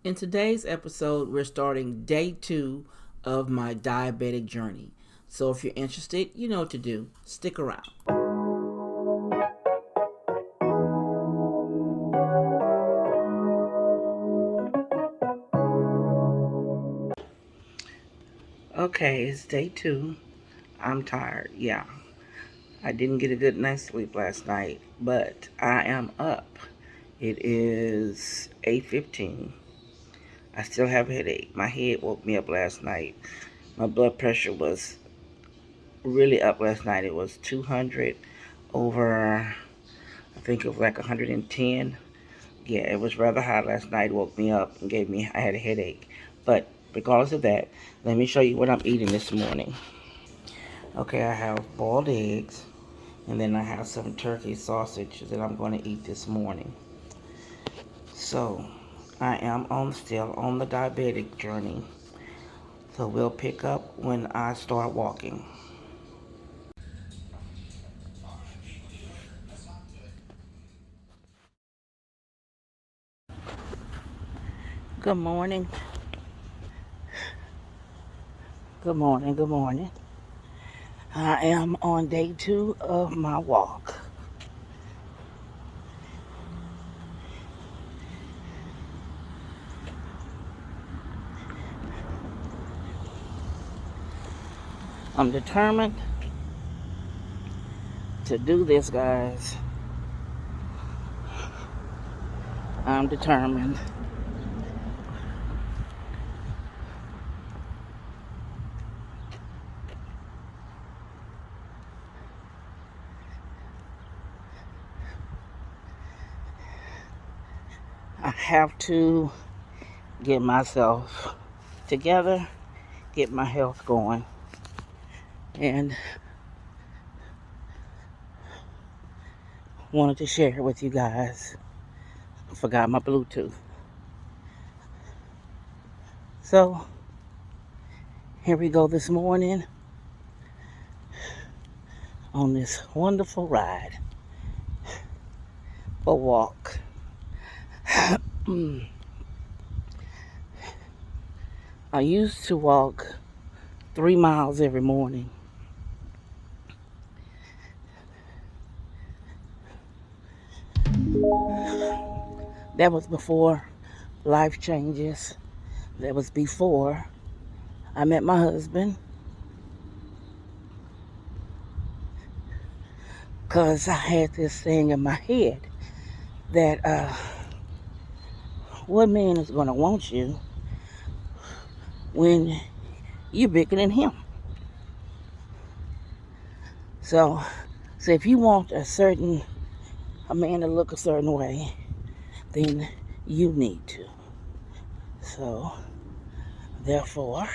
In today's episode, we're starting day 2 of my diabetic journey. So if you're interested, you know what to do. Stick around. Okay, it's day 2. I'm tired. Yeah, I didn't get a good night's sleep last night, but I am up. It is 8:15. I still have a headache. My head woke me up last night. My blood pressure was really up last night. It was 200 over, I think it was like 110. Yeah, it was rather high last night. Woke me up and I had a headache. But regardless of that, let me show you what I'm eating this morning. Okay, I have boiled eggs, and then I have some turkey sausage that I'm going to eat this morning. So, I am still on the diabetic journey. So we'll pick up when I start walking. Good morning. Good morning. Good morning. I am on day 2 of my walk. I'm determined to do this, guys. I'm determined. I have to get myself together, get my health going. And wanted to share it with you guys. I forgot my Bluetooth. So, here we go this morning on this wonderful ride or walk. I used to walk 3 miles every morning. That was before life changes. That was before I met my husband. Because I had this thing in my head that what man is going to want you when you're bigger than him? So if you want a man to look a certain way, then you need to. So, therefore,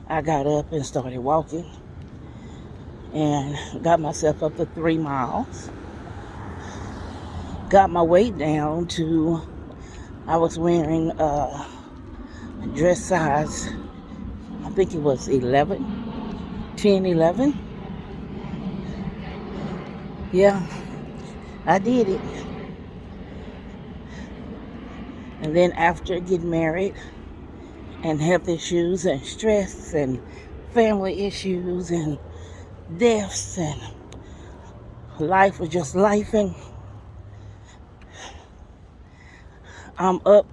I got up and started walking and got myself up to 3 miles. Got my weight down to, I was wearing a dress size, I think it was 10, 11. Yeah, I did it. And then after getting married and health issues and stress and family issues and deaths and life was just life, and I'm up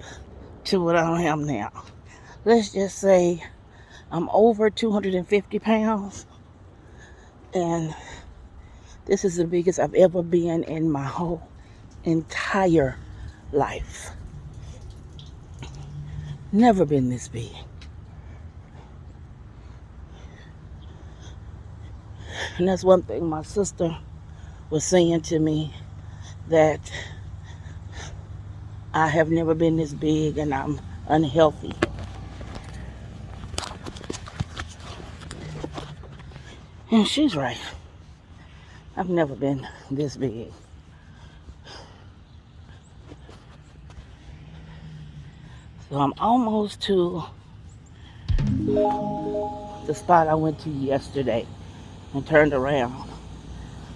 to what I am now. Let's just say I'm over 250 pounds, and this is the biggest I've ever been in my whole entire life. Never been this big. And that's one thing my sister was saying to me, that I have never been this big and I'm unhealthy. And she's right. I've never been this big. So I'm almost to the spot I went to yesterday and turned around.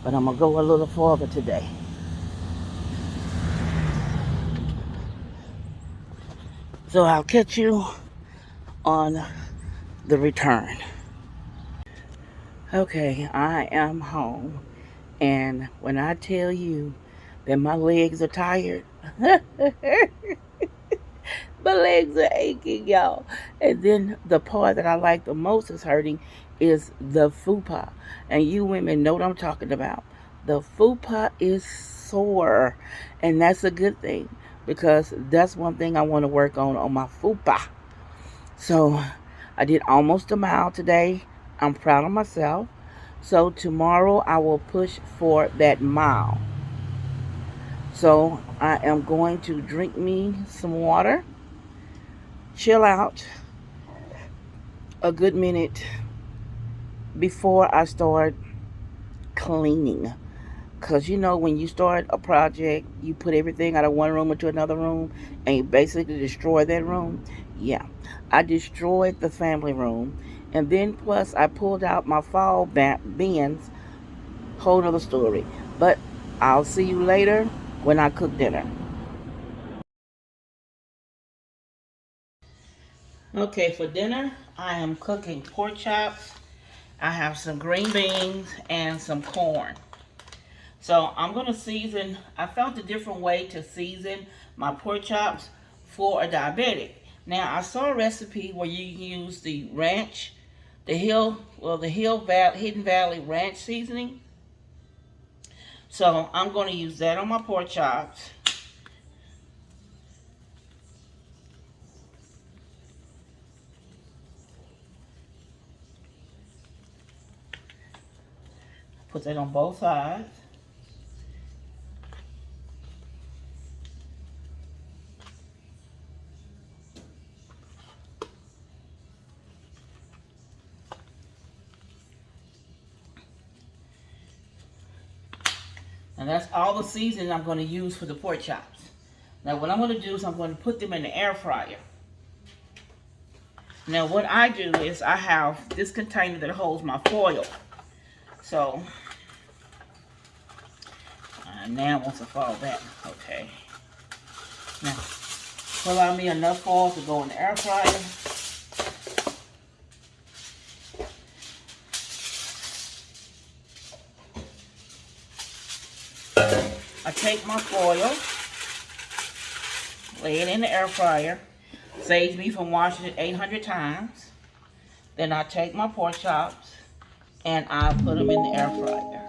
But I'm going to go a little farther today. So I'll catch you on the return. Okay, I am home. And when I tell you that my legs are tired, my legs are aching, y'all. And then the part that I like the most is hurting is the fupa. And you women know what I'm talking about. The fupa is sore. And that's a good thing because that's one thing I want to work on my fupa. So I did almost a mile today. I'm proud of myself. So tomorrow I will push for that mile. So I am going to drink me some water, chill out a good minute before I start cleaning. Because you know, when you start a project, you put everything out of one room into another room and you basically destroy that room. Yeah, I destroyed the family room. And then plus I pulled out my fall bins. Whole nother story. But I'll see you later when I cook dinner. Okay, for dinner, I am cooking pork chops. I have some green beans and some corn. So I'm going to season, I found a different way to season my pork chops for a diabetic. Now, I saw a recipe where you use the ranch, Hidden Valley ranch seasoning. So I'm going to use that on my pork chops. Put that on both sides. And that's all the seasoning I'm going to use for the pork chops. Now what I'm going to do is I'm going to put them in the air fryer. Now what I do is I have this container that holds my foil. So, now it wants to fall back. Okay. Now, pull out me enough foil to go in the air fryer. I take my foil, lay it in the air fryer. Saves me from washing it 800 times. Then I take my pork chops and I put them in the air fryer.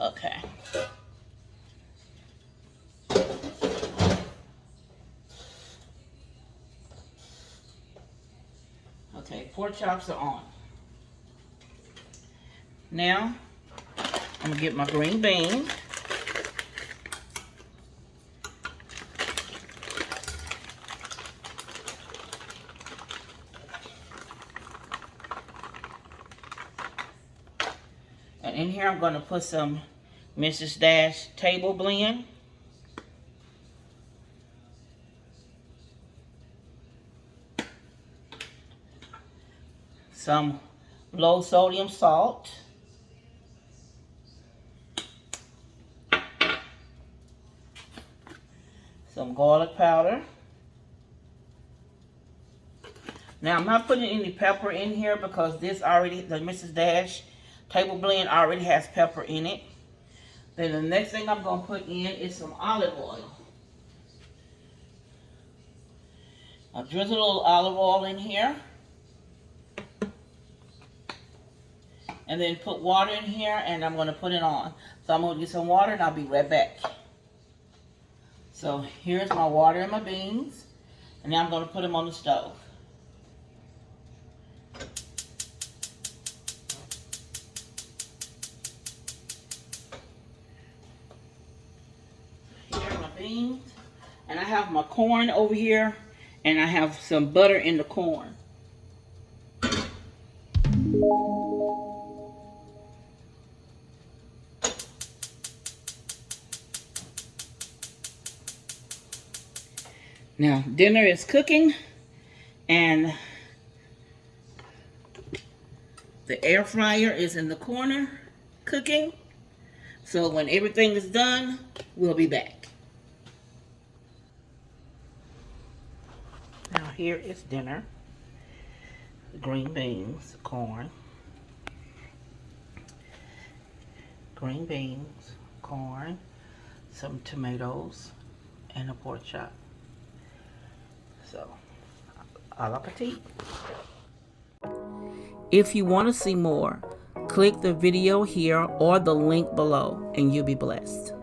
Okay. Okay, pork chops are on. Now, I'm gonna get my green beans. And in here I'm gonna put some Mrs. Dash table blend. Some low sodium salt. Some garlic powder. Now I'm not putting any pepper in here because the Mrs. Dash table blend already has pepper in it. Then the next thing I'm going to put in is some olive oil. I'll drizzle a little olive oil in here. And then put water in here and I'm going to put it on. So I'm going to get some water and I'll be right back. So here's my water and my beans. And now I'm going to put them on the stove. Here's my beans. And I have my corn over here. And I have some butter in the corn. Now, dinner is cooking, and the air fryer is in the corner cooking. So when everything is done, we'll be back. Now here is dinner. Green beans, corn. Green beans, corn, some tomatoes, and a pork chop. So, à la petite. If you want to see more, click the video here or the link below and you'll be blessed.